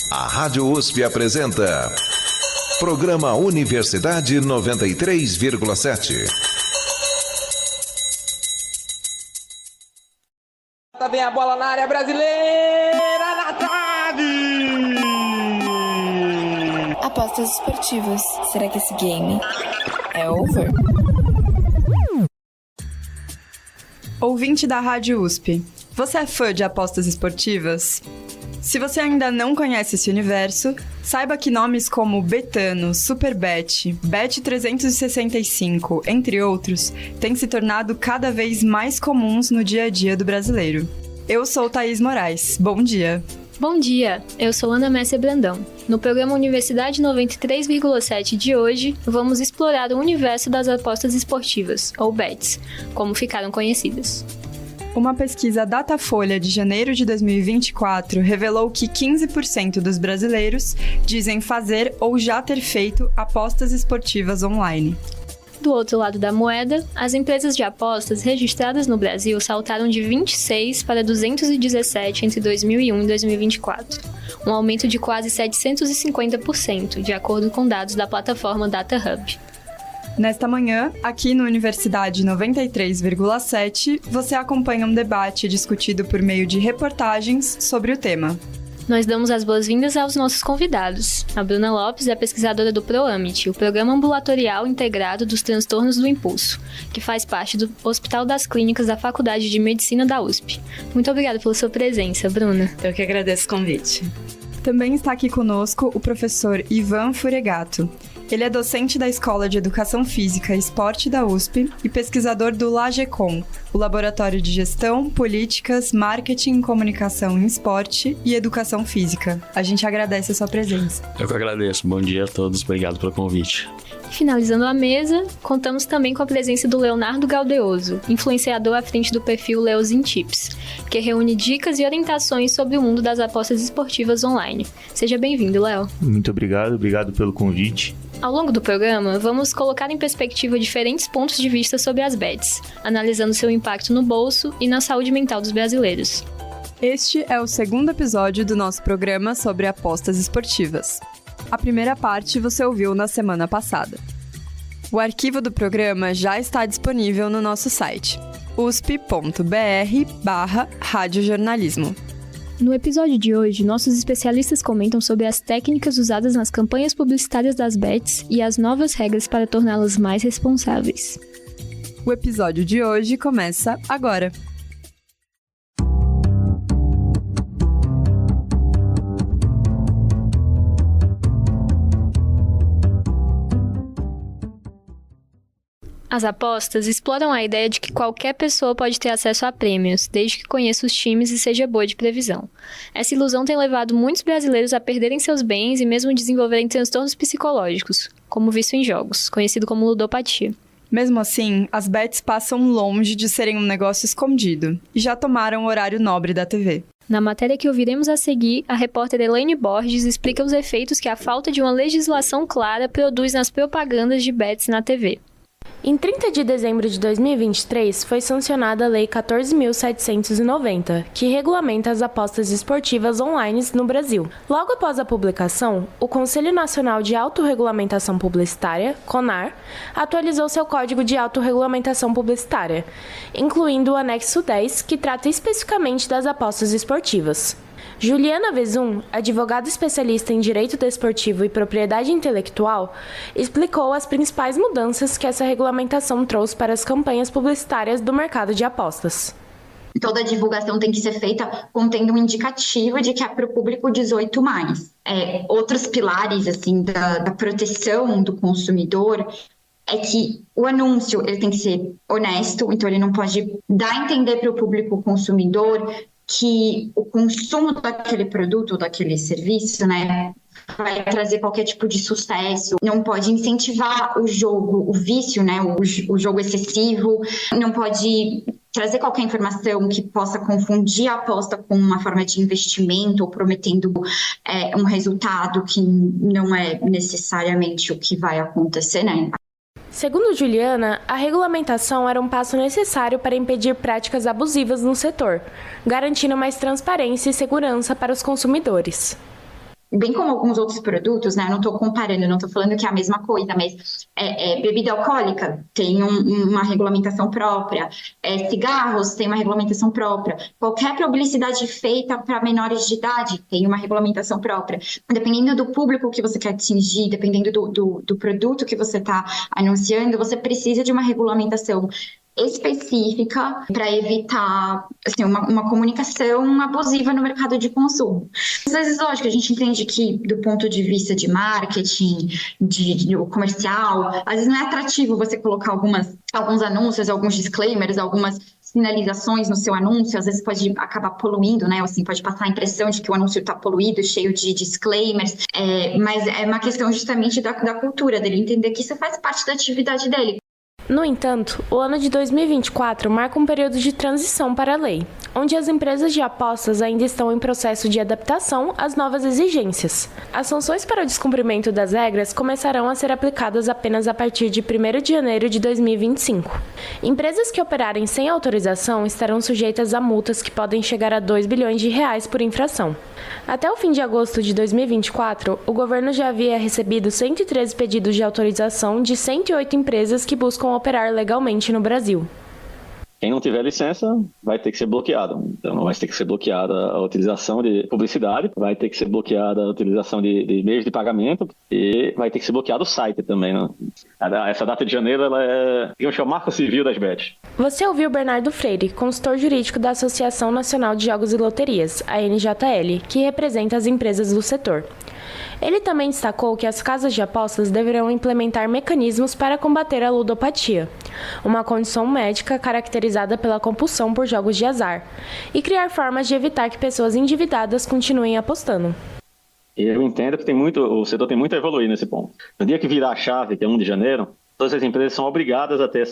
A Rádio USP apresenta Programa Universidade 93,7. Tá bem a bola na área brasileira, na trave! Apostas esportivas. Será que esse game é over? Ouvinte da Rádio USP, você é fã de apostas esportivas? Se você ainda não conhece esse universo, saiba que nomes como Betano, Superbet, Bet365, entre outros, têm se tornado cada vez mais comuns no dia a dia do brasileiro. Eu sou Thaís Moraes. Bom dia! Bom dia, eu sou Ana Messia Brandão. No programa Universidade 93,7 de hoje, vamos explorar o universo das apostas esportivas, ou bets, como ficaram conhecidas. Uma pesquisa Datafolha de janeiro de 2024 revelou que 15% dos brasileiros dizem fazer ou já ter feito apostas esportivas online. Do outro lado da moeda, as empresas de apostas registradas no Brasil saltaram de 26 para 217 entre 2001 e 2024, um aumento de quase 750%, de acordo com dados da plataforma DataHub. Nesta manhã, aqui no Universidade 93,7, você acompanha um debate discutido por meio de reportagens sobre o tema. Nós damos as boas-vindas aos nossos convidados. A Bruna Lopes é pesquisadora do PROAMIT, o Programa Ambulatorial Integrado dos Transtornos do Impulso, que faz parte do Hospital das Clínicas da Faculdade de Medicina da USP. Muito obrigada pela sua presença, Bruna. Eu que agradeço o convite. Também está aqui conosco o professor Ivan Furegato. Ele é docente da Escola de Educação Física e Esporte da USP e pesquisador do LAGECOM, o Laboratório de Gestão, Políticas, Marketing, Comunicação em Esporte e Educação Física. A gente agradece a sua presença. Eu que agradeço. Bom dia a todos. Obrigado pelo convite. Finalizando a mesa, contamos também com a presença do Leonardo Gaudeoso, influenciador à frente do perfil Leozin Tips, que reúne dicas e orientações sobre o mundo das apostas esportivas online. Seja bem-vindo, Léo. Muito obrigado pelo convite. Ao longo do programa, vamos colocar em perspectiva diferentes pontos de vista sobre as bets, analisando seu impacto no bolso e na saúde mental dos brasileiros. Este é o segundo episódio do nosso programa sobre apostas esportivas. A primeira parte você ouviu na semana passada. O arquivo do programa já está disponível no nosso site, usp.br/radiojornalismo. No episódio de hoje, nossos especialistas comentam sobre as técnicas usadas nas campanhas publicitárias das bets e as novas regras para torná-las mais responsáveis. O episódio de hoje começa agora. As apostas exploram a ideia de que qualquer pessoa pode ter acesso a prêmios, desde que conheça os times e seja boa de previsão. Essa ilusão tem levado muitos brasileiros a perderem seus bens e mesmo desenvolverem transtornos psicológicos, como vício em jogos, conhecido como ludopatia. Mesmo assim, as bets passam longe de serem um negócio escondido e já tomaram o horário nobre da TV. Na matéria que ouviremos a seguir, a repórter Elaine Borges explica os efeitos que a falta de uma legislação clara produz nas propagandas de bets na TV. Em 30 de dezembro de 2023, foi sancionada a Lei 14.790, que regulamenta as apostas esportivas online no Brasil. Logo após a publicação, o Conselho Nacional de Autorregulamentação Publicitária, CONAR, atualizou seu Código de Autorregulamentação Publicitária, incluindo o anexo 10, que trata especificamente das apostas esportivas. Juliana Vezum, advogada especialista em Direito Desportivo e Propriedade Intelectual, explicou as principais mudanças que essa regulamentação trouxe para as campanhas publicitárias do mercado de apostas. Toda a divulgação tem que ser feita contendo um indicativo de que é para o público 18+. Outros pilares assim, da proteção do consumidor é que o anúncio ele tem que ser honesto, então ele não pode dar a entender para o público consumidor que o consumo daquele produto, daquele serviço, né, vai trazer qualquer tipo de sucesso, não pode incentivar o jogo, o vício, né, o jogo excessivo, não pode trazer qualquer informação que possa confundir a aposta com uma forma de investimento ou prometendo um resultado que não é necessariamente o que vai acontecer, né. Segundo Juliana, a regulamentação era um passo necessário para impedir práticas abusivas no setor, garantindo mais transparência e segurança para os consumidores. bem como alguns outros produtos, né? Eu não estou comparando, não estou falando que é a mesma coisa, mas bebida alcoólica tem uma regulamentação própria, cigarros tem uma regulamentação própria, qualquer publicidade feita para menores de idade tem uma regulamentação própria. Dependendo do público que você quer atingir, dependendo do produto que você está anunciando, você precisa de uma regulamentação específica para evitar assim, uma comunicação abusiva no mercado de consumo. Às vezes, lógico, a gente entende que do ponto de vista de marketing, de comercial, às vezes não é atrativo você colocar alguns anúncios, alguns disclaimers, algumas sinalizações no seu anúncio, às vezes pode acabar poluindo, né? Assim, pode passar a impressão de que o anúncio está poluído, cheio de disclaimers, mas é uma questão justamente da cultura dele, entender que isso faz parte da atividade dele. No entanto, o ano de 2024 marca um período de transição para a lei, onde as empresas de apostas ainda estão em processo de adaptação às novas exigências. As sanções para o descumprimento das regras começarão a ser aplicadas apenas a partir de 1º de janeiro de 2025. Empresas que operarem sem autorização estarão sujeitas a multas que podem chegar a 2 bilhões de reais por infração. Até o fim de agosto de 2024, o governo já havia recebido 113 pedidos de autorização de 108 empresas que buscam operar legalmente no Brasil. Quem não tiver licença vai ter que ser bloqueado. Então, vai ter que ser bloqueada a utilização de publicidade, vai ter que ser bloqueada a utilização de meios de pagamento e vai ter que ser bloqueado o site também. Né? Essa data de janeiro ela é, digamos, o marco civil das bets. Você ouviu Bernardo Freire, consultor jurídico da Associação Nacional de Jogos e Loterias, a NJL, que representa as empresas do setor. Ele também destacou que as casas de apostas deverão implementar mecanismos para combater a ludopatia, uma condição médica caracterizada pela compulsão por jogos de azar, e criar formas de evitar que pessoas endividadas continuem apostando. Eu entendo que o setor tem muito a evoluir nesse ponto. No dia que virar a chave, que é 1 de janeiro, todas as empresas são obrigadas a ter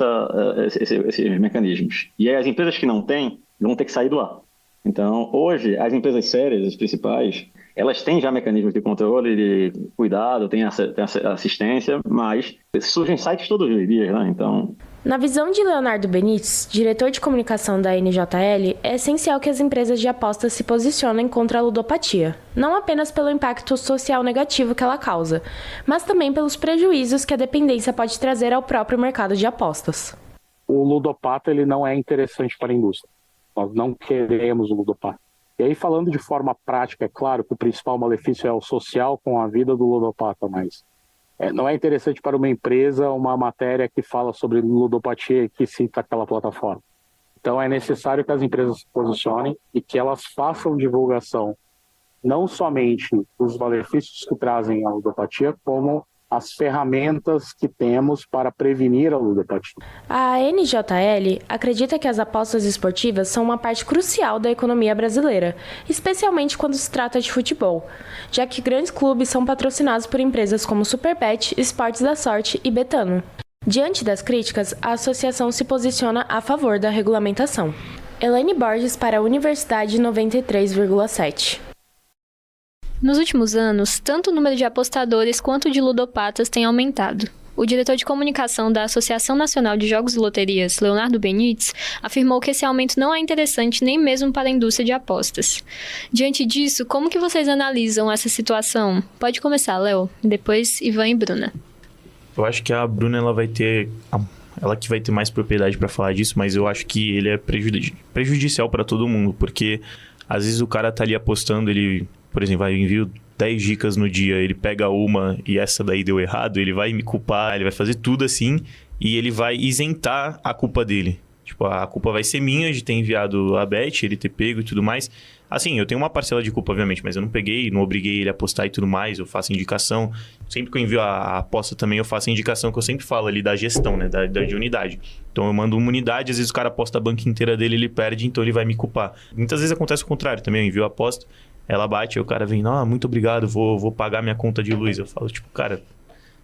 esses mecanismos. E aí as empresas que não têm vão ter que sair do ar. Então, hoje, as empresas sérias, as principais, elas têm já mecanismos de controle, de cuidado, têm assistência, mas surgem sites todos os dias, né? Então... Na visão de Leonardo Benites, diretor de comunicação da NJL, é essencial que as empresas de apostas se posicionem contra a ludopatia, não apenas pelo impacto social negativo que ela causa, mas também pelos prejuízos que a dependência pode trazer ao próprio mercado de apostas. O ludopata ele não é interessante para a indústria. Nós não queremos o ludopata. E aí, falando de forma prática, é claro que o principal malefício é o social com a vida do ludopata, mas não é interessante para uma empresa uma matéria que fala sobre ludopatia e que cita aquela plataforma. Então, é necessário que as empresas se posicionem e que elas façam divulgação não somente dos malefícios que trazem a ludopatia, como as ferramentas que temos para prevenir a ludopatia. A NJL acredita que as apostas esportivas são uma parte crucial da economia brasileira, especialmente quando se trata de futebol, já que grandes clubes são patrocinados por empresas como Superbet, Esportes da Sorte e Betano. Diante das críticas, a associação se posiciona a favor da regulamentação. Elaine Borges para a Universidade 93,7. Nos últimos anos, tanto o número de apostadores quanto de ludopatas tem aumentado. O diretor de comunicação da Associação Nacional de Jogos e Loterias, Leonardo Benites, afirmou que esse aumento não é interessante nem mesmo para a indústria de apostas. Diante disso, como que vocês analisam essa situação? Pode começar, Léo, depois Ivan e Bruna. Eu acho que a Bruna ela que vai ter mais propriedade para falar disso, mas eu acho que ele é prejudicial para todo mundo, porque às vezes o cara tá ali apostando, ele... Por exemplo, eu envio 10 dicas no dia, ele pega uma e essa daí deu errado, ele vai me culpar, ele vai fazer tudo assim e ele vai isentar a culpa dele. Tipo, a culpa vai ser minha de ter enviado a bet, ele ter pego e tudo mais. Assim, eu tenho uma parcela de culpa, obviamente, mas eu não peguei, não obriguei ele a apostar e tudo mais, eu faço indicação. Sempre que eu envio a aposta também, eu faço a indicação que eu sempre falo ali da gestão, né, de unidade. Então eu mando uma unidade, às vezes o cara aposta a banca inteira dele, ele perde, então ele vai me culpar. Muitas vezes acontece o contrário também, eu envio a aposta, ela bate, aí o cara vem, não, muito obrigado, vou pagar minha conta de luz. Eu falo, tipo, cara,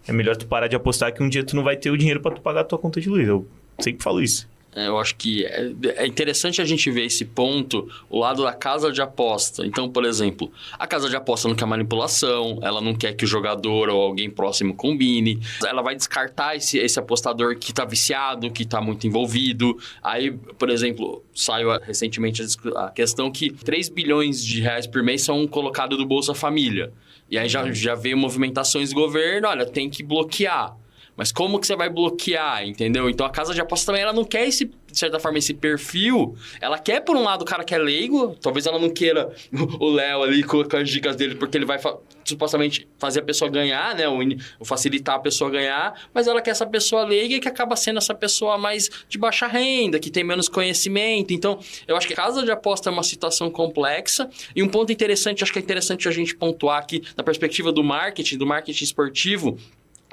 é melhor tu parar de apostar que um dia tu não vai ter o dinheiro pra tu pagar a tua conta de luz. Eu sempre falo isso. Eu acho que é interessante a gente ver esse ponto, o lado da casa de aposta. Então, por exemplo, a casa de aposta não quer manipulação, ela não quer que o jogador ou alguém próximo combine, ela vai descartar esse apostador que tá viciado, que tá muito envolvido. Aí, por exemplo, saiu recentemente a questão que 3 bilhões de reais por mês são colocados do Bolsa Família. E aí já veio movimentações do governo, olha, tem que bloquear. Mas como que você vai bloquear, entendeu? Então a casa de aposta também, ela não quer de certa forma, esse perfil. Ela quer, por um lado, o cara que é leigo. Talvez ela não queira o Léo ali com as dicas dele, porque ele vai supostamente fazer a pessoa ganhar, né? Ou facilitar a pessoa ganhar. Mas ela quer essa pessoa leiga que acaba sendo essa pessoa mais de baixa renda, que tem menos conhecimento. Então, eu acho que a casa de aposta é uma situação complexa. E um ponto interessante, acho que é interessante a gente pontuar aqui, na perspectiva do marketing esportivo,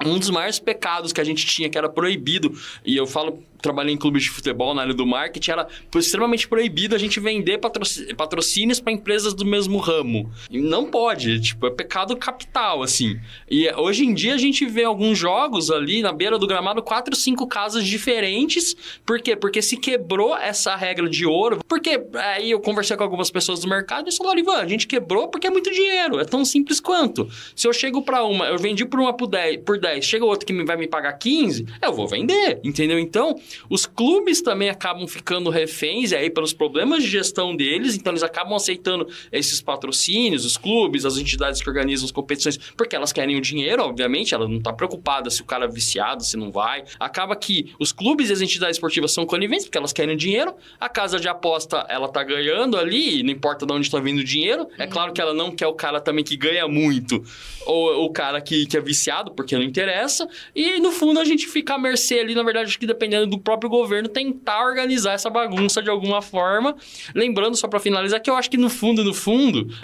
um dos maiores pecados que a gente tinha, que era proibido, e eu trabalhei em clubes de futebol na área do marketing, era extremamente proibido a gente vender patrocínios para empresas do mesmo ramo. E não pode, é pecado capital, assim. E hoje em dia a gente vê alguns jogos ali na beira do gramado, 4, 5 casas diferentes. Por quê? Porque se quebrou essa regra de ouro. Porque aí eu conversei com algumas pessoas do mercado e eles falaram, Ivan, a gente quebrou porque é muito dinheiro, é tão simples quanto. Se eu chego para uma, eu vendi por uma por 10, chega outro que vai me pagar 15, eu vou vender, entendeu? Então, os clubes também acabam ficando reféns aí pelos problemas de gestão deles, então eles acabam aceitando esses patrocínios, os clubes, as entidades que organizam as competições, porque elas querem o dinheiro, obviamente, ela não está preocupada se o cara é viciado, se não vai. Acaba que os clubes e as entidades esportivas são coniventes, porque elas querem o dinheiro, a casa de aposta, ela tá ganhando ali, não importa de onde está vindo o dinheiro, é claro que ela não quer o cara também que ganha muito, ou o cara que é viciado, porque não interessa, e no fundo a gente fica à mercê ali, na verdade, acho que dependendo do próprio governo, tentar organizar essa bagunça de alguma forma. Lembrando, só para finalizar, que eu acho que no fundo,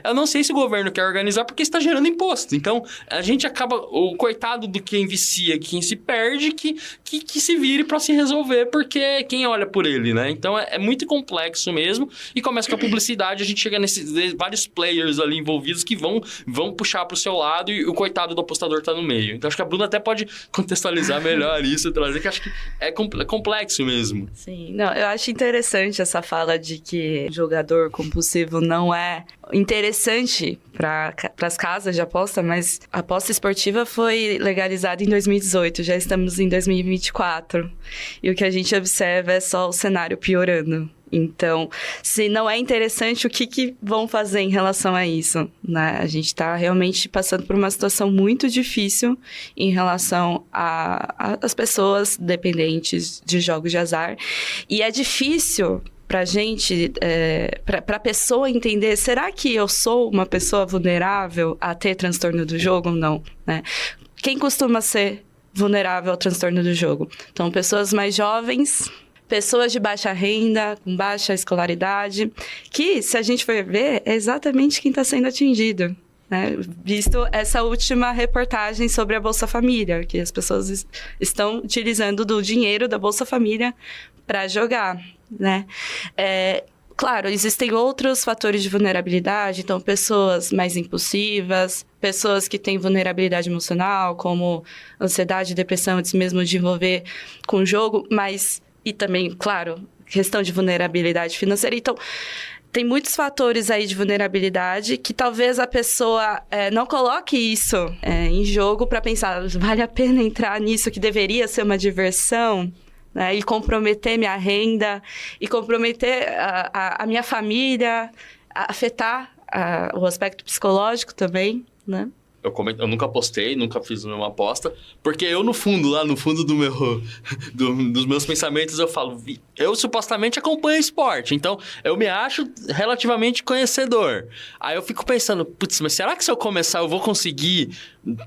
eu não sei se o governo quer organizar porque está gerando imposto. Então, a gente acaba, o coitado do quem vicia, quem se perde, que se vire para se resolver, porque quem olha por ele, né? Então, é muito complexo mesmo, e começa com a publicidade, a gente chega nesses vários players ali envolvidos que vão puxar para o seu lado, e o coitado do apostador tá no meio. Então, acho que a Bruna até pode contextualizar melhor isso, trazer, que acho que é complexo mesmo. Sim, não, eu acho interessante essa fala de que jogador compulsivo não é interessante para as casas de aposta, mas a aposta esportiva foi legalizada em 2018, já estamos em 2024, e o que a gente observa é só o cenário piorando. Então, se não é interessante, o que vão fazer em relação a isso, né? A gente está realmente passando por uma situação muito difícil em relação às pessoas dependentes de jogos de azar. E é difícil pra gente, pra pessoa entender, será que eu sou uma pessoa vulnerável a ter transtorno do jogo ou não, né? Quem costuma ser vulnerável ao transtorno do jogo? Então, pessoas mais jovens, pessoas de baixa renda, com baixa escolaridade, que, se a gente for ver, é exatamente quem está sendo atingido, né? Visto essa última reportagem sobre a Bolsa Família, que as pessoas estão utilizando do dinheiro da Bolsa Família para jogar, né? Claro, existem outros fatores de vulnerabilidade, então pessoas mais impulsivas, pessoas que têm vulnerabilidade emocional, como ansiedade, depressão, antes mesmo de envolver com o jogo, mas... E também, claro, questão de vulnerabilidade financeira. Então, tem muitos fatores aí de vulnerabilidade que talvez a pessoa não coloque isso em jogo para pensar, vale a pena entrar nisso que deveria ser uma diversão, né? E comprometer minha renda, e comprometer a minha família, afetar o aspecto psicológico também, né? Eu nunca apostei, nunca fiz nenhuma aposta, porque eu, no fundo, lá no fundo dos meus pensamentos, eu falo, eu supostamente acompanho esporte, então eu me acho relativamente conhecedor. Aí eu fico pensando, putz, mas será que se eu começar eu vou conseguir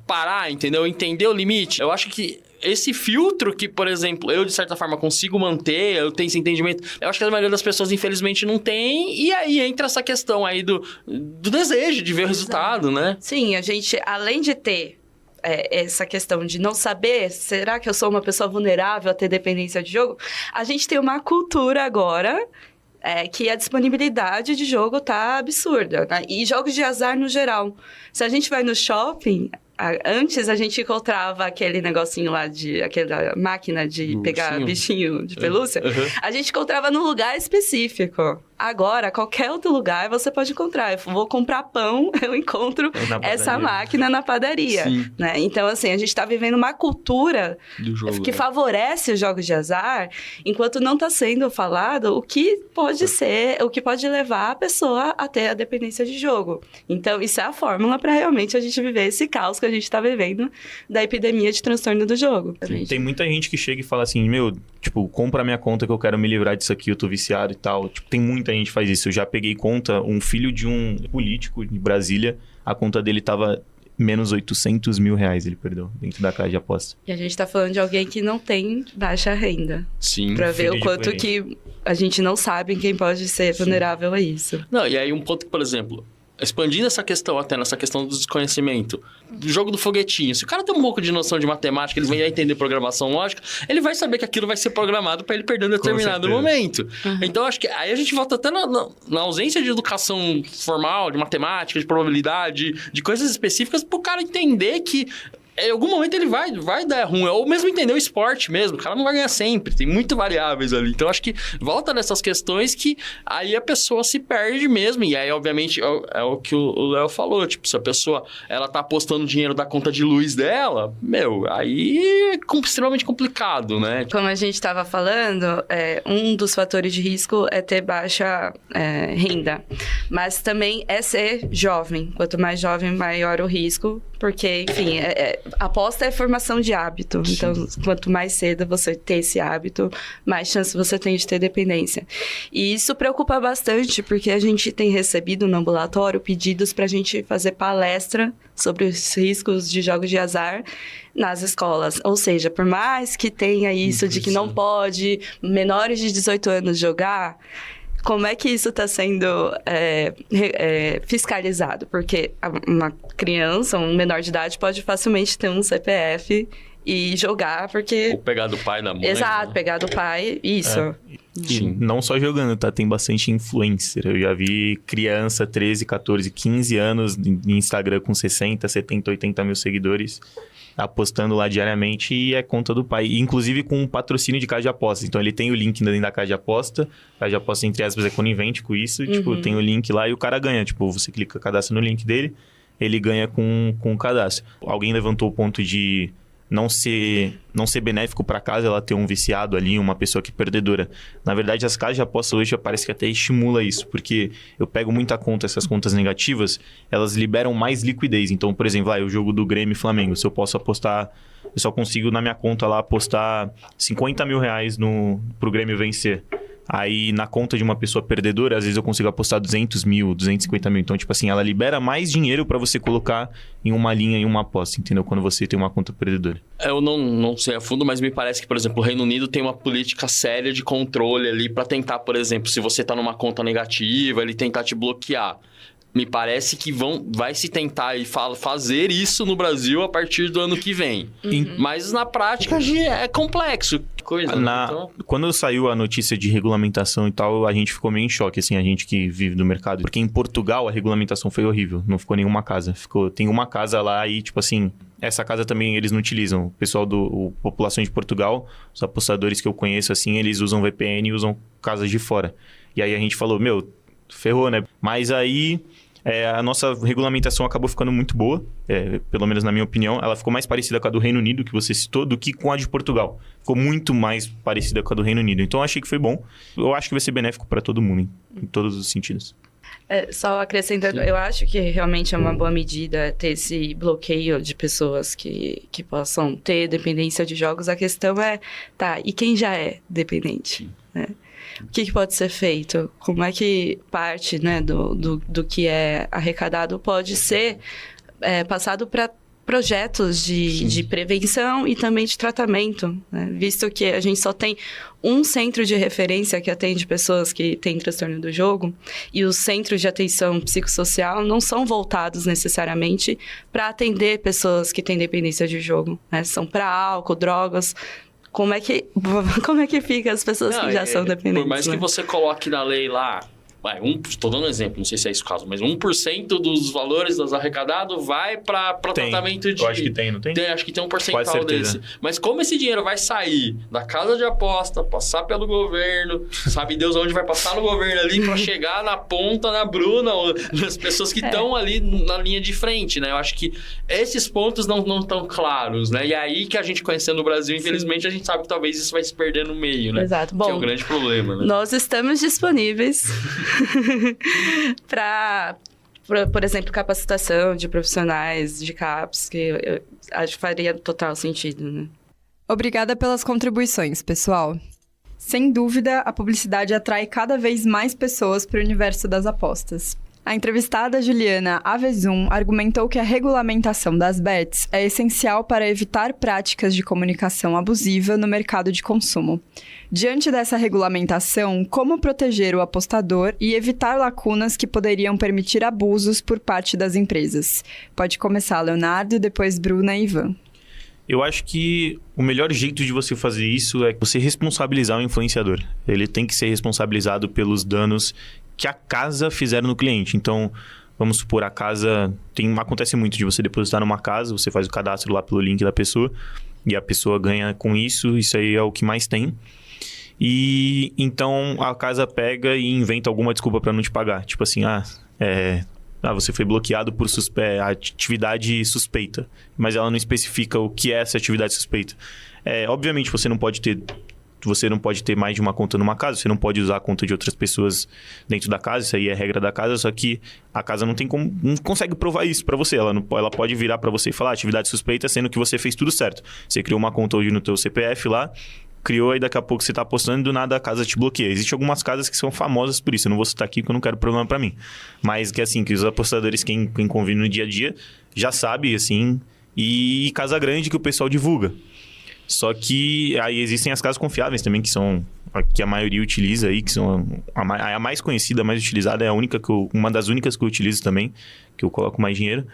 parar, entendeu? Entender o limite? Eu acho que esse filtro que, por exemplo, eu de certa forma consigo manter, eu tenho esse entendimento, eu acho que a maioria das pessoas infelizmente não tem, e aí entra essa questão aí do desejo de ver o resultado, né? Sim, a gente, além de ter essa questão de não saber, será que eu sou uma pessoa vulnerável a ter dependência de jogo? A gente tem uma cultura agora que a disponibilidade de jogo tá absurda, né? E jogos de azar no geral. Se a gente vai no shopping, Antes a gente encontrava aquele negocinho lá aquela máquina de pegar bichinho de pelúcia. A gente encontrava num lugar específico. Agora, qualquer outro lugar você pode encontrar. Eu vou comprar pão, eu encontro essa máquina na padaria. Né? Então, assim, a gente está vivendo uma cultura que favorece os jogos de azar, enquanto não está sendo falado o que pode ser, o que pode levar a pessoa a ter a dependência de jogo. Então, isso é a fórmula para realmente a gente viver esse caos que a gente está vivendo da epidemia de transtorno do jogo. Tem muita gente que chega e fala assim, tipo, compra minha conta que eu quero me livrar disso aqui, eu tô viciado e tal. Tipo, tem muita gente que faz isso. Eu já peguei conta, um filho de um político de Brasília, a conta dele tava menos 800 mil reais, ele perdeu, dentro da casa de aposta. E a gente tá falando de alguém que não tem baixa renda. Sim. Pra ver o quanto que a gente não sabe quem pode ser vulnerável a isso. Não, e aí um ponto, por exemplo, expandindo essa questão até nessa questão do desconhecimento, do jogo do foguetinho, se o cara tem um pouco de noção de matemática, ele vai entender programação lógica, ele vai saber que aquilo vai ser programado para ele perder em determinado momento. Então, acho que aí a gente volta até na ausência de educação formal, de matemática, de probabilidade, de coisas específicas, pro cara entender que em algum momento ele vai dar ruim, ou mesmo entender o esporte mesmo, o cara não vai ganhar sempre, tem muitas variáveis ali. Então, acho que volta nessas questões que aí a pessoa se perde mesmo, e aí, obviamente, é o que o Léo falou, tipo, se a pessoa, ela tá apostando dinheiro da conta de luz dela, aí é extremamente complicado, né? Como a gente estava falando, um dos fatores de risco é ter baixa renda, mas também é ser jovem. Quanto mais jovem, maior o risco, porque, enfim, aposta é formação de hábito. Sim. Então, quanto mais cedo você ter esse hábito, mais chance você tem de ter dependência. E isso preocupa bastante, porque a gente tem recebido no ambulatório pedidos para a gente fazer palestra sobre os riscos de jogos de azar nas escolas. Ou seja, por mais que tenha isso de que não pode menores de 18 anos jogar, como é que isso está sendo fiscalizado? Porque uma criança, um menor de idade, pode facilmente ter um CPF e jogar, porque... Ou pegar do pai, da mãe. Exato, pegar do pai, isso. Sim. Não só jogando, tá? Tem bastante influencer. Eu já vi criança, 13, 14, 15 anos, em Instagram com 60, 70, 80 mil seguidores, apostando lá diariamente, e é conta do pai. Inclusive com um patrocínio de casa de aposta. Então ele tem o link dentro da casa de aposta. Casa de aposta, entre aspas, é conivente com isso. Tipo, tem o link lá e o cara ganha. Tipo, você clica, cadastra no link dele, ele ganha com o cadastro. Alguém levantou o ponto de não ser benéfico para casa ela ter um viciado ali, uma pessoa que é perdedora. Na verdade, as casas de aposta hoje parece que até estimula isso, porque eu pego muita conta, essas contas negativas, elas liberam mais liquidez. Então, por exemplo, o jogo do Grêmio e Flamengo, se eu posso apostar, eu só consigo na minha conta lá apostar 50 mil reais pro Grêmio vencer. Aí, na conta de uma pessoa perdedora, às vezes eu consigo apostar 200 mil, 250 mil. Então, tipo assim, ela libera mais dinheiro para você colocar em uma linha, em uma aposta, entendeu? Quando você tem uma conta perdedora. Eu não sei a fundo, mas me parece que, por exemplo, o Reino Unido tem uma política séria de controle ali para tentar, por exemplo, se você tá numa conta negativa, ele tentar te bloquear. Me parece que vai se tentar e fazer isso no Brasil a partir do ano que vem. Mas na prática é complexo. Quando saiu a notícia de regulamentação e tal, a gente ficou meio em choque, assim, a gente que vive do mercado. Porque em Portugal a regulamentação foi horrível, não ficou nenhuma casa. Tem uma casa lá e, tipo assim, essa casa também eles não utilizam. O pessoal população de Portugal, os apostadores que eu conheço, assim, eles usam VPN e usam casas de fora. E aí a gente falou, ferrou, né? Mas aí a nossa regulamentação acabou ficando muito boa, pelo menos na minha opinião. Ela ficou mais parecida com a do Reino Unido, que você citou, do que com a de Portugal. Ficou muito mais parecida com a do Reino Unido. Então, eu achei que foi bom. Eu acho que vai ser benéfico para todo mundo, em todos os sentidos. Só acrescentando, eu acho que realmente é uma boa medida ter esse bloqueio de pessoas que possam ter dependência de jogos. A questão e quem já é dependente, né? O que pode ser feito? Como é que parte, né, do que é arrecadado pode ser passado para projetos de prevenção e também de tratamento, né? Visto que a gente só tem um centro de referência que atende pessoas que têm transtorno do jogo, e os centros de atenção psicossocial não são voltados necessariamente para atender pessoas que têm dependência de jogo, né? São para álcool, drogas. Como é que fica as pessoas que já são dependentes? Por mais que você coloque na lei lá Estou dando um exemplo, não sei se é esse o caso, mas 1% dos valores dos arrecadados vai para tratamento de... Eu acho que tem, não tem? Acho que tem um percentual desse. Mas como esse dinheiro vai sair da casa de aposta, passar pelo governo, sabe Deus onde vai passar no governo ali para chegar na ponta, na Bruna, ou nas pessoas que estão ali na linha de frente, né? Eu acho que esses pontos não estão claros, né? E aí que a gente conhecendo o Brasil, infelizmente, a gente sabe que talvez isso vai se perder no meio, né? Exato. Bom, que é um grande problema, né? Nós estamos disponíveis para, por exemplo, capacitação de profissionais de CAPS, que eu acho que faria total sentido, né? Obrigada pelas contribuições, pessoal. Sem dúvida, a publicidade atrai cada vez mais pessoas para o universo das apostas. A entrevistada Juliana Avezum argumentou que a regulamentação das bets é essencial para evitar práticas de comunicação abusiva no mercado de consumo. Diante dessa regulamentação, como proteger o apostador e evitar lacunas que poderiam permitir abusos por parte das empresas? Pode começar, Leonardo, depois Bruna e Ivan. Eu acho que o melhor jeito de você fazer isso é você responsabilizar o influenciador. Ele tem que ser responsabilizado pelos danos que a casa fizeram no cliente. Então, vamos supor, a casa... Acontece muito de você depositar numa casa, você faz o cadastro lá pelo link da pessoa, e a pessoa ganha com isso aí é o que mais tem. E então a casa pega e inventa alguma desculpa para não te pagar. Tipo assim, você foi bloqueado por atividade suspeita. Mas ela não especifica o que é essa atividade suspeita. Obviamente, você não pode ter mais de uma conta numa casa, você não pode usar a conta de outras pessoas dentro da casa, isso aí é regra da casa, só que a casa não consegue provar isso pra você. Ela pode virar pra você e falar atividade suspeita, sendo que você fez tudo certo. Você criou uma conta hoje no teu CPF lá, criou e daqui a pouco você tá apostando e do nada a casa te bloqueia. Existem algumas casas que são famosas por isso, eu não vou citar aqui porque eu não quero problema pra mim. Mas que assim, que os apostadores, quem convive no dia a dia, já sabe, assim, e casa grande que o pessoal divulga. Só que aí existem as casas confiáveis também, que a maioria utiliza aí, que são a mais conhecida, a mais utilizada, é uma das únicas que eu utilizo também, que eu coloco mais dinheiro.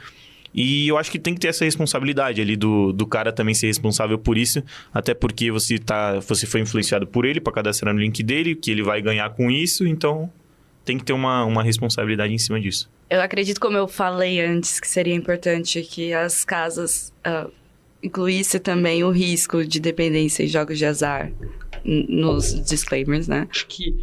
E eu acho que tem que ter essa responsabilidade ali do cara também ser responsável por isso, até porque você foi influenciado por ele para cadastrar no link dele, que ele vai ganhar com isso, então tem que ter uma responsabilidade em cima disso. Eu acredito, como eu falei antes, que seria importante que as casas incluísse também o risco de dependência em jogos de azar nos disclaimers, né? Acho que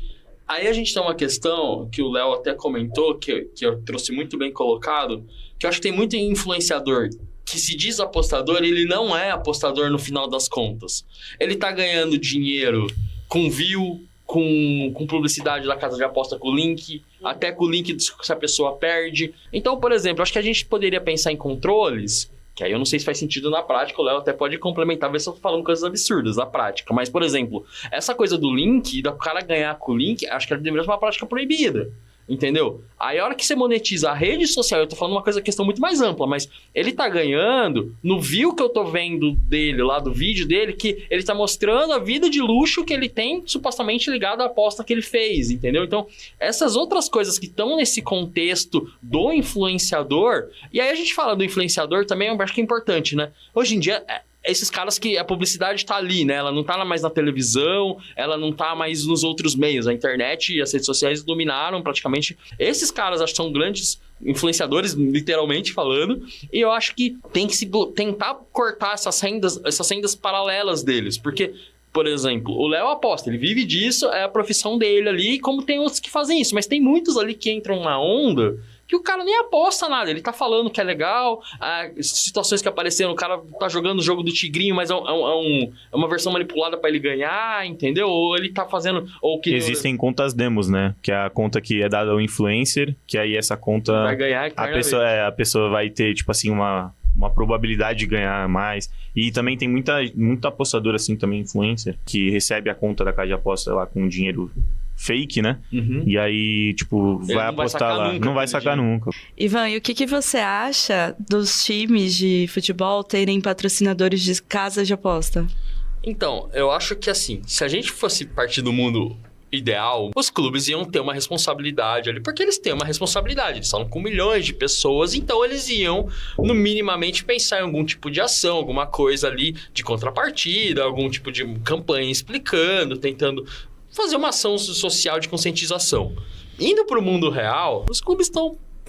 aí a gente tem uma questão que o Léo até comentou, que eu trouxe muito bem colocado, que eu acho que tem muito influenciador que se diz apostador, ele não é apostador no final das contas. Ele tá ganhando dinheiro com view, com publicidade da casa de aposta com o link, até com o link se a pessoa perde. Então, por exemplo, acho que a gente poderia pensar em controles, que aí eu não sei se faz sentido na prática, o Léo até pode complementar, ver se eu tô falando coisas absurdas na prática. Mas, por exemplo, essa coisa do link, do cara ganhar com o link, acho que deveria ser uma prática proibida. Entendeu? Aí a hora que você monetiza a rede social, eu tô falando uma questão muito mais ampla, mas ele tá ganhando no view que eu tô vendo dele lá, do vídeo dele, que ele tá mostrando a vida de luxo que ele tem, supostamente ligado à aposta que ele fez, entendeu? Então, essas outras coisas que estão nesse contexto do influenciador, e aí a gente fala do influenciador também, eu acho que é importante, né? Hoje em dia, esses caras que a publicidade tá ali, né? Ela não tá mais na televisão, ela não tá mais nos outros meios. A internet e as redes sociais dominaram praticamente. Esses caras, acho que são grandes influenciadores, literalmente falando, e eu acho que tem que tentar cortar essas rendas paralelas deles, porque, por exemplo, o Léo aposta, ele vive disso, é a profissão dele ali, como tem outros que fazem isso, mas tem muitos ali que entram na onda que o cara nem aposta nada, ele tá falando que é legal, situações que apareceram, o cara tá jogando o jogo do tigrinho, mas é uma versão manipulada pra ele ganhar, entendeu? Ou ele tá fazendo... Existem contas demos, né? Que é a conta que é dada ao influencer, que aí essa conta... vai ganhar a pessoa vai ter, tipo assim, uma probabilidade de ganhar mais. E também tem muita apostadora, assim, também influencer, que recebe a conta da casa de aposta lá com dinheiro fake, né? Uhum. E aí, tipo, vai apostar lá. Não vai sacar nunca. Ivan, e o que você acha dos times de futebol terem patrocinadores de casas de aposta? Então, eu acho que assim, se a gente fosse partir do mundo ideal, os clubes iam ter uma responsabilidade ali, porque eles têm uma responsabilidade, eles falam com milhões de pessoas, então eles iam, no minimamente, pensar em algum tipo de ação, alguma coisa ali de contrapartida, algum tipo de campanha explicando, tentando fazer uma ação social de conscientização. Indo pro mundo real, os clubes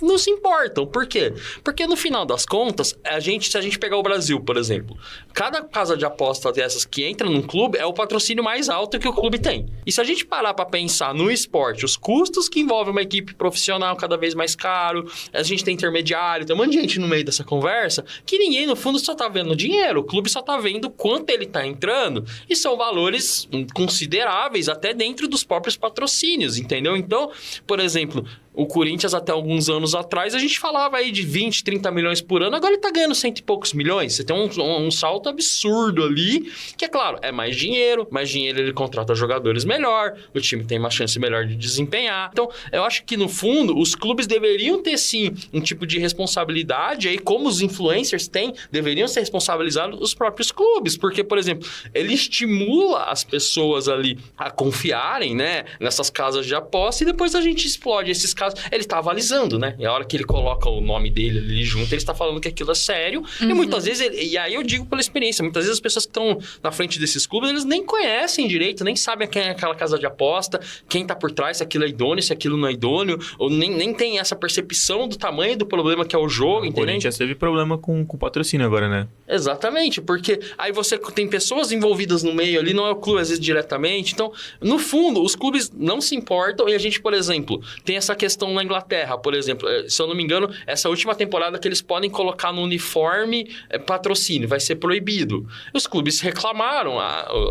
não se importam. Por quê? Porque no final das contas, se a gente pegar o Brasil, por exemplo, cada casa de aposta dessas que entra num clube é o patrocínio mais alto que o clube tem. E se a gente parar para pensar no esporte, os custos que envolvem uma equipe profissional cada vez mais caro, a gente tem intermediário, tem um monte de gente no meio dessa conversa, que ninguém no fundo só tá vendo dinheiro, o clube só tá vendo quanto ele tá entrando, e são valores consideráveis até dentro dos próprios patrocínios, entendeu? Então, por exemplo, o Corinthians, até alguns anos atrás, a gente falava aí de 20, 30 milhões por ano, agora ele tá ganhando 100 e poucos milhões. Você tem um salto absurdo ali, que é claro, é mais dinheiro ele contrata jogadores melhor, o time tem uma chance melhor de desempenhar. Então, eu acho que no fundo, os clubes deveriam ter sim um tipo de responsabilidade, aí como os influencers têm, deveriam ser responsabilizados os próprios clubes, porque, por exemplo, ele estimula as pessoas ali a confiarem, né, nessas casas de aposta, e depois a gente explode esses casos. Ele está avalizando, né? E a hora que ele coloca o nome dele ali junto, ele está falando que aquilo é sério. E muitas vezes, e aí eu digo pela experiência, muitas vezes as pessoas que estão na frente desses clubes, eles nem conhecem direito, nem sabem quem é aquela casa de aposta, quem está por trás, se aquilo é idôneo, se aquilo não é idôneo, ou nem tem essa percepção do tamanho do problema que é o jogo, entendeu? O Corinthians teve problema com o patrocínio agora, né? Exatamente, porque aí você tem pessoas envolvidas no meio ali, não é o clube às vezes diretamente. Então, no fundo, os clubes não se importam e a gente, por exemplo, tem essa questão na Inglaterra, por exemplo, se eu não me engano, essa última temporada que eles podem colocar no uniforme patrocínio, vai ser proibido. Os clubes reclamaram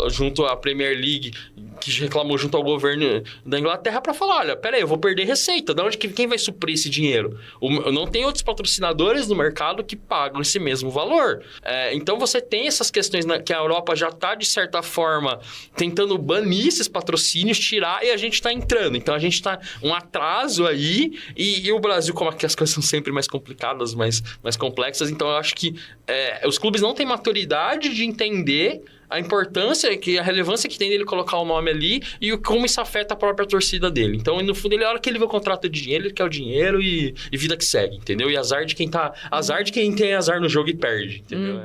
junto à Premier League, que reclamou junto ao governo da Inglaterra para falar, olha, peraí, eu vou perder receita, de onde quem vai suprir esse dinheiro? Não tem outros patrocinadores no mercado que pagam esse mesmo valor. Então você tem essas questões que a Europa já está, de certa forma, tentando banir esses patrocínios, tirar, e a gente está entrando. Então a gente está um atraso aí, e o Brasil, como aqui as coisas são sempre mais complicadas, mais complexas, então eu acho que os clubes não têm maturidade de entender a importância, a relevância que tem dele colocar o nome ali e como isso afeta a própria torcida dele. Então, no fundo, a hora que ele vê o contrato de dinheiro, ele quer o dinheiro e vida que segue, entendeu? E azar de quem tem azar no jogo e perde, entendeu?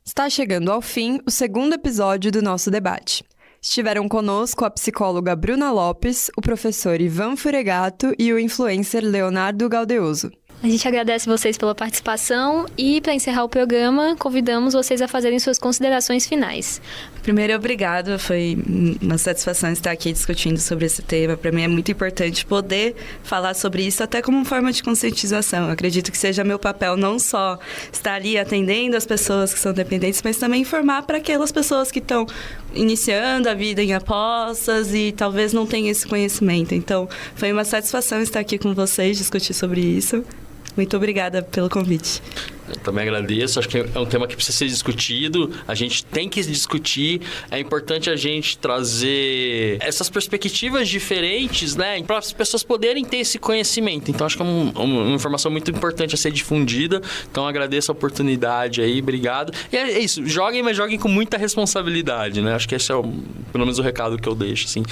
Está chegando ao fim o segundo episódio do nosso debate. Estiveram conosco a psicóloga Bruna Lopes, o professor Ivan Furegato e o influencer Leonardo Gaudeoso. A gente agradece vocês pela participação e, para encerrar o programa, convidamos vocês a fazerem suas considerações finais. Primeiro, obrigado. Foi uma satisfação estar aqui discutindo sobre esse tema. Para mim é muito importante poder falar sobre isso, até como forma de conscientização. Eu acredito que seja meu papel não só estar ali atendendo as pessoas que são dependentes, mas também informar para aquelas pessoas que estão iniciando a vida em apostas e talvez não tenham esse conhecimento. Então, foi uma satisfação estar aqui com vocês, discutir sobre isso. Muito obrigada pelo convite. Eu também agradeço, acho que é um tema que precisa ser discutido, a gente tem que discutir, é importante a gente trazer essas perspectivas diferentes, né, para as pessoas poderem ter esse conhecimento. Então, acho que é uma informação muito importante a ser difundida, então agradeço a oportunidade aí, obrigado. E é isso, joguem, mas joguem com muita responsabilidade, né, acho que esse é pelo menos o recado que eu deixo, assim.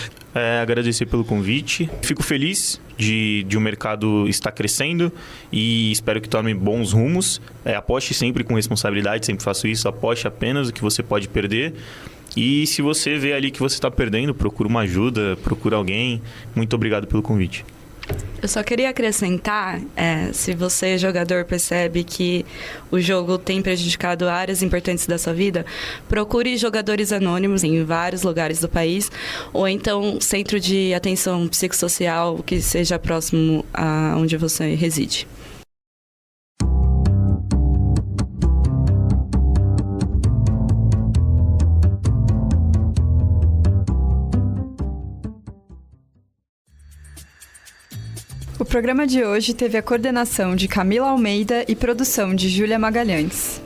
Agradecer pelo convite, fico feliz de o mercado estar crescendo e espero que tome bons rumos. Aposte sempre com responsabilidade, sempre faço isso, aposte apenas o que você pode perder. E se você vê ali que você está perdendo, procura uma ajuda, procura alguém. Muito obrigado pelo convite. Eu só queria acrescentar, se você, jogador, percebe que o jogo tem prejudicado áreas importantes da sua vida, procure jogadores anônimos em vários lugares do país, ou então centro de atenção psicossocial que seja próximo a onde você reside. O programa de hoje teve a coordenação de Camila Almeida e produção de Júlia Magalhães.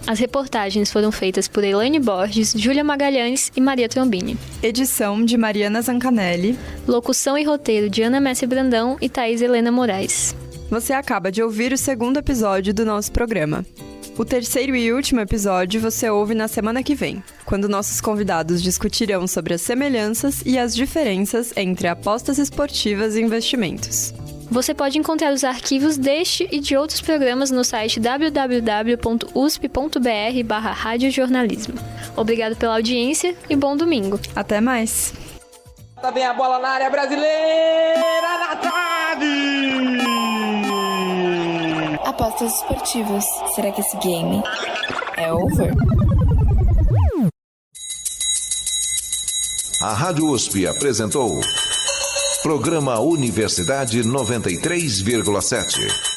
As reportagens foram feitas por Elaine Borges, Júlia Magalhães e Maria Trombini. Edição de Mariana Zancanelli. Locução e roteiro de Ana Messi Brandão e Thaís Helena Moraes. Você acaba de ouvir o segundo episódio do nosso programa. O terceiro e último episódio você ouve na semana que vem, quando nossos convidados discutirão sobre as semelhanças e as diferenças entre apostas esportivas e investimentos. Você pode encontrar os arquivos deste e de outros programas no site www.usp.br/radiojornalismo. Obrigado pela audiência e bom domingo. Até mais! Vem a bola na área brasileira, na trave! Apostas esportivas. Será que esse game é over? A Rádio USP apresentou Programa Universidade 93,7.